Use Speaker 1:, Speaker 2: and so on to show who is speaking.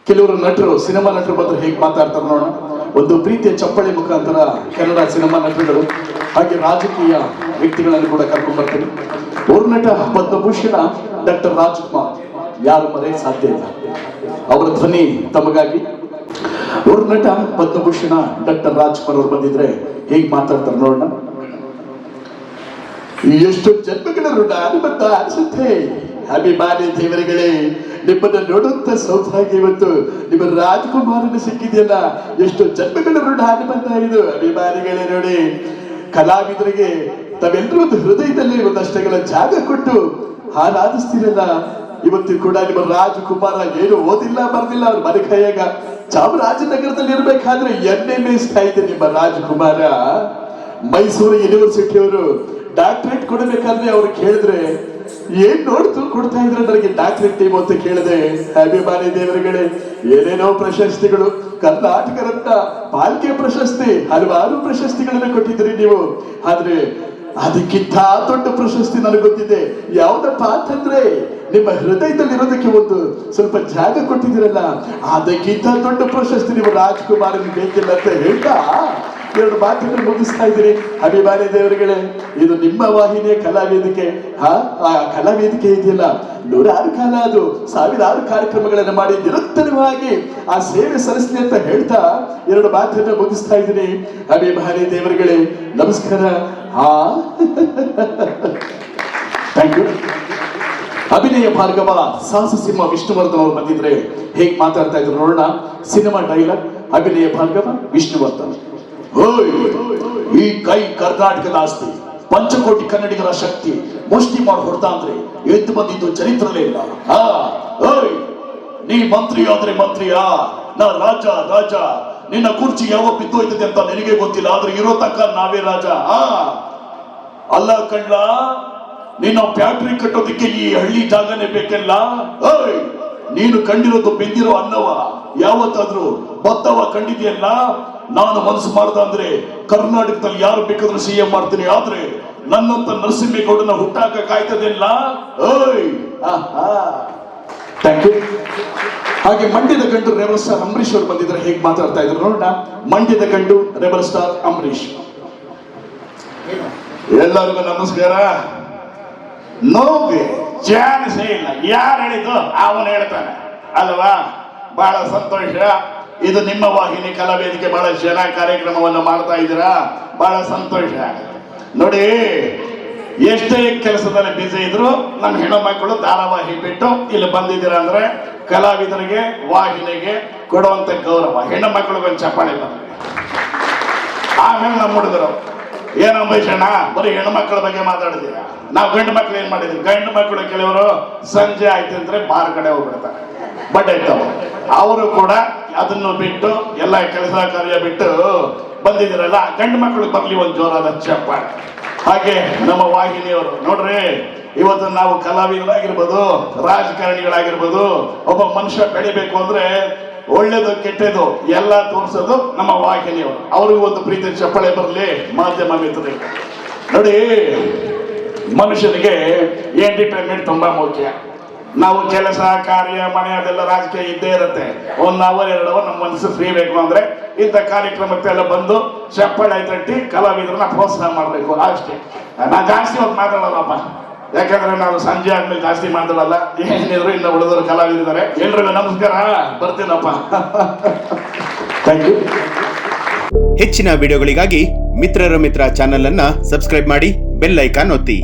Speaker 1: ಕೆಲವರು ನಟರು, ಸಿನಿಮಾ ನಟರು ಬಂದ್ರೆ ಹೇಗೆ ಮಾತಾಡ್ತಾರೆ ನೋಡೋಣ. ಒಂದು ಪ್ರೀತಿಯ ಚಪ್ಪಳಿ ಮುಖಾಂತರ ಕನ್ನಡ ಸಿನಿಮಾ ನಟರುಗಳು ಹಾಗೆ ರಾಜಕೀಯ ವ್ಯಕ್ತಿಗಳನ್ನು ಕೂಡ ಕರ್ಕೊಂಡು ಬರ್ತೀನಿ. ಅವ್ರ ನಟ ಪದ್ಮಭೂಷಣ ಡಾಕ್ಟರ್ ರಾಜ್ಕುಮಾರ್, ಯಾರು ಮರೆಯಕ್ಕೆ ಸಾಧ್ಯ ಇಲ್ಲ ಅವರ ಧ್ವನಿ ತಮಗಾಗಿ. ಅವ್ರ ನಟ ಪದ್ಮಭೂಷಣ ಡಾಕ್ಟರ್ ರಾಜ್ಕುಮಾರ್ ಅವ್ರು ಬಂದಿದ್ರೆ ಹೇಗೆ ಮಾತಾಡ್ತಾರೆ ನೋಡೋಣ. ಎಷ್ಟು ಜನ್ಮಗಳ ಋಣ ಅನುಬಂಧ ಅನಿಸುತ್ತೆ ಅಭಿಮಾನಿ ದೇವರುಗಳೇ, ನಿಮ್ಮನ್ನ ನೋಡುವಂತ ಸೌಭಾಗ್ಯ ಇವತ್ತು ನಿಮ್ಮ ರಾಜ್ಕುಮಾರನ ಸಿಕ್ಕಿದೆಯಲ್ಲ. ಎಷ್ಟು ಜನ್ಮಗಳ ಋಣ ಅನುಬಂಧ ಇದು ಅಭಿಮಾನಿಗಳೇ. ನೋಡಿ, ಕಲಾವಿದರಿಗೆ ತಾವೆಲ್ಲರೂ ಒಂದು ಹೃದಯದಲ್ಲಿ ಒಂದಷ್ಟಗಳ ಜಾಗ ಕೊಟ್ಟು ಆರಾಧಿಸ್ತೀರಲ್ಲ. ಇವತ್ತು ಕೂಡ ನಿಮ್ಮ ರಾಜ್ಕುಮಾರ ಏನು ಓದಿಲ್ಲ ಬರ್ದಿಲ್ಲ, ಅವ್ರ ಮನೆ ಕೈಯಾಗ ಚಾಮರಾಜನಗರದಲ್ಲಿ ಇರ್ಬೇಕಾದ್ರೆ ಎಣ್ಣೆ ಮೇಯಿಸ್ತಾ ಇದ್ದೆ ನಿಮ್ಮ ರಾಜ್ಕುಮಾರ. ಮೈಸೂರು ಯೂನಿವರ್ಸಿಟಿಯವರು ಡಾಕ್ಟರೇಟ್ ಕೊಡಬೇಕಾದ್ರೆ ಅವ್ರು ಕೇಳಿದ್ರೆ ಏನ್ ನೋಡ್ತು ಕೊಡ್ತಾ ಇದ್ರೆ ನನಗೆ ಡಾಕ್ಟರೇಟ್ ಟೀಮ್ ಅಂತ ಕೇಳಿದೆ. ಅಭಿಮಾನಿ ದೇವರುಗಳೇ, ಏನೇನೋ ಪ್ರಶಸ್ತಿಗಳು, ಕರ್ನಾಟಕ ರತ್ನ, ಪಾಲಿಕೆ ಪ್ರಶಸ್ತಿ, ಹಲವಾರು ಪ್ರಶಸ್ತಿಗಳನ್ನು ಕೊಟ್ಟಿದ್ರಿ ನೀವು. ಆದ್ರೆ ಅದಕ್ಕಿಂತ ದೊಡ್ಡ ಪ್ರಶಸ್ತಿ ನನಗೆ ಗೊತ್ತಿದೆ. ಯಾವ್ದಪ್ಪ ಅಂತಂದ್ರೆ ನಿಮ್ಮ ಹೃದಯದಲ್ಲಿ ಇರೋದಕ್ಕೆ ಒಂದು ಸ್ವಲ್ಪ ಜಾಗ ಕೊಟ್ಟಿದ್ದೀರಲ್ಲ, ಅದಕ್ಕಿಂತ ದೊಡ್ಡ ಪ್ರಶಸ್ತಿ ನಿಮ್ಮ ರಾಜ್ಕುಮಾರನಿಗೆ ಬೇಕಿಲ್ಲ ಅಂತ ಹೇಳ್ತಾ ಎರಡು ಮಾತುಗಳು ಮುಗಿಸ್ತಾ ಇದ್ದೀರಿ. ಅಭಿಮಾನಿ ದೇವರುಗಳೇ, ಇದು ನಿಮ್ಮ ವಾಹಿನಿಯ ಕಲಾವೇದಿಕೆ. ಆ ಕಲಾವೇದಿಕೆ ಇದೆಯಲ್ಲ, ನೂರಾರು ಕಾಲ ಅದು ಸಾವಿರಾರು ಕಾರ್ಯಕ್ರಮಗಳನ್ನು ಮಾಡಿ ನಿರಂತರವಾಗಿ ಆ ಸೇವೆ ಸಲ್ಲಿಸಲಿ ಅಂತ ಹೇಳ್ತಾ ಎರಡು ಮಾತನ್ನು ಮುಗಿಸ್ತಾ ಇದ್ದೀನಿ. ಅಭಿಮಾನಿ ದೇವರುಗಳೇ, ನಮಸ್ಕಾರ. Thank you. ಅಭಿನಯ ಭಾರ್ಗವ ಸಾಹಸ ಸಿಂಹ ವಿಷ್ಣುವರ್ಧನ್ ಅವರು ಬಂದಿದ್ರೆ ಹೇಗೆ ಮಾತಾಡ್ತಾ ಇದ್ರು ನೋಡೋಣ. ಸಿನಿಮಾ ಡೈಲಾಗ್ ಅಭಿನಯ ಭಾರ್ಗವ ವಿಷ್ಣುವರ್ಧನ್. ಈ ಕೈ ಕರ್ನಾಟಕದ ಆಸ್ತಿ, ಪಂಚಕೋಟಿ ಕನ್ನಡಿಗರ ಶಕ್ತಿ. ಮುಷ್ಟಿ ಮಾಡಿ ಹೊಡ್ತಾ ಅಂದ್ರೆ ಎದ್ದು ಬಂದಿದ್ದು ಚರಿತ್ರಲೇ ಇಲ್ಲ. ನೀ ಮಂತ್ರಿ ಆದ್ರೆ ಮಂತ್ರಿಯಾ, ನಾ ರಾಜ ರಾಜ. ನಿನ್ನ ಕುರ್ಚಿ ಯಾವಾಗ ಬಿದ್ದೋಯ್ತದೆ ಅಂತ ನಿನಗೆ ಗೊತ್ತಿಲ್ಲ, ಆದ್ರೆ ಇರೋ ತಕ್ಕ ನಾವೇ ರಾಜ. ಅಲ್ಲ ಕಳ್ಳ, ನಿನ್ನ ಫ್ಯಾಕ್ಟ್ರಿ ಕಟ್ಟೋದಕ್ಕೆ ಈ ಹಳ್ಳಿ ಜಾಗನೇ ಬೇಕಲ್ಲ. ನೀನು ಕಂಡಿರೋದು ಬೆಂದಿರೋ ಅನ್ನವ, ಯಾವತ್ತಾದ್ರೂ ಭತ್ತವ ಕಂಡಿದೆಯಲ್ಲ. ನಾನು ಮನಸ್ಸು ಮಾಡ್ದ ಅಂದ್ರೆ ಕರ್ನಾಟಕದಲ್ಲಿ ಯಾರು ಬೇಕಾದ್ರೂ CM ಮಾಡ್ತೀನಿ, ಆದ್ರೆ ನನ್ನಂತ ನರಸಿಂಹೇಗೌಡನ ಹುಟ್ಟಾಕ ಕಾಯ್ತದೆಲ್ಲ. Thank you. ಹಾಗೆ ಮಂಡ್ಯದ ಗಂಡು ರೆಬಲ್ ಸ್ಟಾರ್ ಅಂಬರೀಶ್ ಅವರು ಬಂದಿದ್ರೆ ಹೇಗೆ ಮಾತಾಡ್ತಾ ಇದ್ರು ನೋಡೋಣ. ಮಂಡ್ಯದ ಗಂಡು ರೆಬಲ್ ಸ್ಟಾರ್ ಅಂಬರೀಶ್. ಎಲ್ಲರಿಗೂ ನಮಸ್ಕಾರ. ನೋಗೆ ಚಾನ್ಸೇ ಇಲ್ಲ, ಯಾರು ಹೇಳಿದ್ದು ಅವನು ಹೇಳ್ತಾನೆ ಅಲ್ವಾ. ಬಹಳ ಸಂತೋಷ. ಇದು ನಿಮ್ಮ ವಾಹಿನಿ ಕಲಾವೇದಿಕೆ, ಬಹಳ ಜನ ಕಾರ್ಯಕ್ರಮವನ್ನು ಮಾಡ್ತಾ ಇದ್ದೀರಾ, ಬಹಳ ಸಂತೋಷ. ನೋಡಿ, ಎಷ್ಟೇ ಕೆಲಸದಲ್ಲಿ ಬಿಸಿ ಇದ್ರು ನಮ್ಮ ಹೆಣ್ಣುಮಕ್ಕಳು ಧಾರಾವಾಹಿ ಬಿಟ್ಟು ಇಲ್ಲಿ ಬಂದಿದ್ದೀರಾ ಅಂದ್ರೆ ಕಲಾವಿದರಿಗೆ, ವಾಹಿನಿಗೆ ಕೊಡುವಂತ ಗೌರವ. ಹೆಣ್ಣು ಮಕ್ಕಳಿಗೊಂದು ಚಪ್ಪಾಳೆ ಬಂದ್ರೆ ಆಮೇಲೆ ನಮ್ಮ ಹುಡುಗರು ಏನೋ ಅಂಬರೀಷಣ್ಣ ಬರೀ ಹೆಣ್ಣು ಮಕ್ಕಳ ಬಗ್ಗೆ ಮಾತಾಡಿದೀರಾ, ನಾವು ಗಂಡು ಮಕ್ಳು ಏನ್ ಮಾಡಿದ್ವಿ. ಗಂಡು ಮಕ್ಕಳು ಕೆಲವರು ಸಂಜೆ ಆಯ್ತು ಅಂದ್ರೆ ಬಾರ್ ಕಡೆ ಹೋಗ್ಬಿಡ್ತಾರೆ, ಬಟ್ ಆಯ್ತವ. ಅವರು ಕೂಡ ಅದನ್ನು ಬಿಟ್ಟು ಎಲ್ಲ ಕೆಲಸ ಕಾರ್ಯ ಬಿಟ್ಟು ಬಂದಿದ್ದೀರಲ್ಲ, ಗಂಡು ಮಕ್ಕಳಿಗೆ ಬರ್ಲಿ ಒಂದು ಜೋರಾದ ಚಪ್ಪಾಳೆ. ಹಾಗೆ ನಮ್ಮ ವಾಹಿನಿಯವರು ನೋಡ್ರಿ, ಇವತ್ತು ನಾವು ಕಲಾವಿದರಾಗಿರ್ಬೋದು, ರಾಜಕಾರಣಿಗಳಾಗಿರ್ಬೋದು, ಒಬ್ಬ ಮನುಷ್ಯ ಬೆಳಿಬೇಕು ಅಂದ್ರೆ ಒಳ್ಳೇದು ಕೆಟ್ಟದು ಎಲ್ಲ ತೋರಿಸೋದು ನಮ್ಮ ವಾಹಿನಿಯವರು. ಅವ್ರಿಗೂ ಒಂದು ಪ್ರೀತಿ ಚಪ್ಪಳೆ ಬರಲಿ ಮಾಧ್ಯಮ ಮಿತ್ರರಿಗೆ. ನೋಡಿ, ಮನುಷ್ಯನಿಗೆ ಎಂಟರ್ಟೈನ್ಮೆಂಟ್ ತುಂಬಾ ಮುಖ್ಯ. ನಾವು ಕೆಲಸ ಕಾರ್ಯ ಮನೆ ಅದೆಲ್ಲ ರಾಜಕೀಯ ಇದ್ದೇ ಇರುತ್ತೆ. 1 ಅವರ್ 2 ಅವರ್ ನಮ್ಮ ಮನಸ್ಸು ಫ್ರೀ ಬೇಕು ಅಂದ್ರೆ ಇಂಥ ಕಾರ್ಯಕ್ರಮಕ್ಕೆಲ್ಲ ಬಂದು ಚಪ್ಪಳೆ ತಟ್ಟಿ ಕಲಾವಿದರನ್ನ ಪ್ರೋತ್ಸಾಹ ಮಾಡಬೇಕು ಅಷ್ಟೇ. ನಾನು ಜಾಸ್ತಿ ಹೊತ್ತು ಮಾತಾಡೋಲ್ಲಪ್ಪ, ಯಾಕಂದ್ರೆ ನಾವು ಸಂಜೆ ಆದ್ಮೇಲೆ ಜಾಸ್ತಿ ಮಾತಾಡಲ್ಲ. ಏನಿದ್ರು ಇನ್ನು ಉಳಿದವರು ಕಲಾವಿದಿದ್ದಾರೆ. ಎಲ್ರಿಗೂ ನಮಸ್ಕಾರ, ಬರ್ತೀನಪ್ಪ. Thank you.
Speaker 2: ಹೆಚ್ಚಿನ ವಿಡಿಯೋಗಳಿಗಾಗಿ ಮಿತ್ರರ ಮಿತ್ರ ಚಾನೆಲ್ ಅನ್ನ ಸಬ್ಸ್ಕ್ರೈಬ್ ಮಾಡಿ, ಬೆಲ್ ಐಕಾನ್ ಒತ್ತಿ.